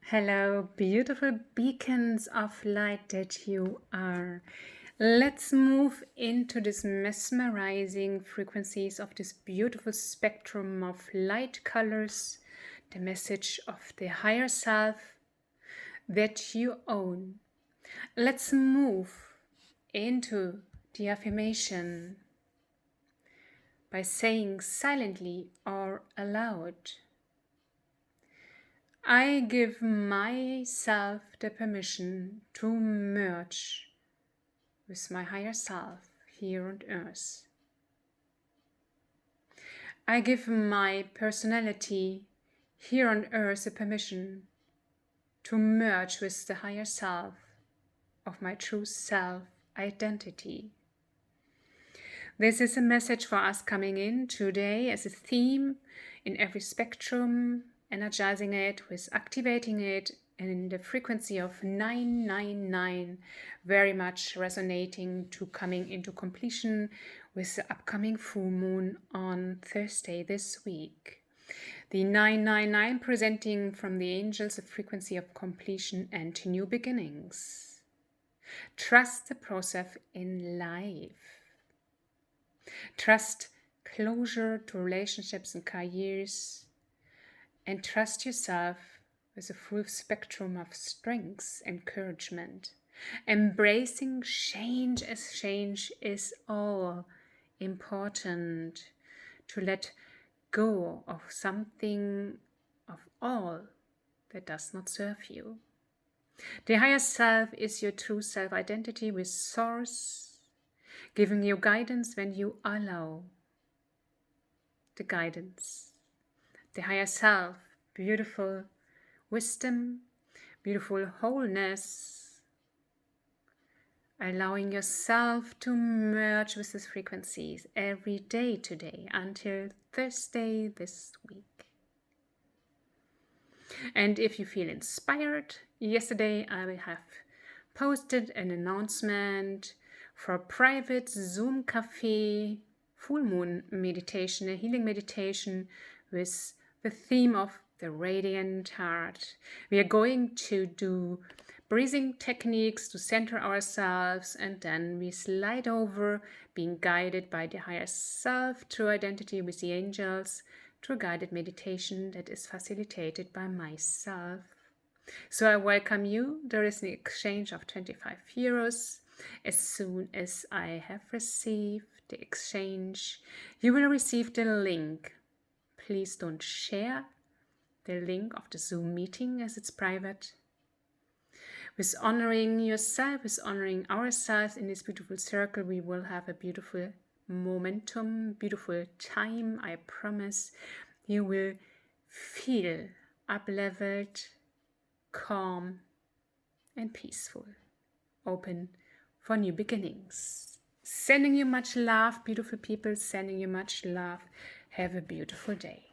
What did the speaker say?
Hello, beautiful beacons of light that you are. Let's move into this mesmerizing frequencies of this beautiful spectrum of light colors, the message of the higher self that you own. Let's move into the affirmation by saying silently or aloud. I give myself the permission to merge with my higher self here on earth. I give my personality here on earth the permission to merge with the higher self of my true self identity. This is a message for us coming in today as a theme in every spectrum, energizing it with activating it in the frequency of 999, very much resonating to coming into completion with the upcoming full moon on Thursday this week. The 999 presenting from the angels a frequency of completion and new beginnings. Trust the process in life. Trust closure to relationships and careers, and trust yourself with a full spectrum of strengths, encouragement, embracing change as change is all important, to let go of something of all that does not serve you. The higher self is your true self-identity with source, giving you guidance when you allow the guidance. The higher self, beautiful wisdom, beautiful wholeness, allowing yourself to merge with these frequencies every day today until Thursday this week. And if you feel inspired, yesterday I have posted an announcement for a private Zoom cafe full moon meditation, a healing meditation with the theme of the radiant heart. We are going to do breathing techniques to center ourselves, and then we slide over, being guided by the higher self, true identity with the angels, through a guided meditation that is facilitated by myself. So I welcome you. There is an exchange of 25 euros. As soon as I have received the exchange, you will receive the link. Please don't share the link of the Zoom meeting as it's private. With honoring yourself, with honoring ourselves in this beautiful circle, we will have a beautiful momentum, beautiful time. I promise you will feel up-leveled, calm and peaceful, open for new beginnings. Sending you much love, beautiful people, sending you much love. Have a beautiful day.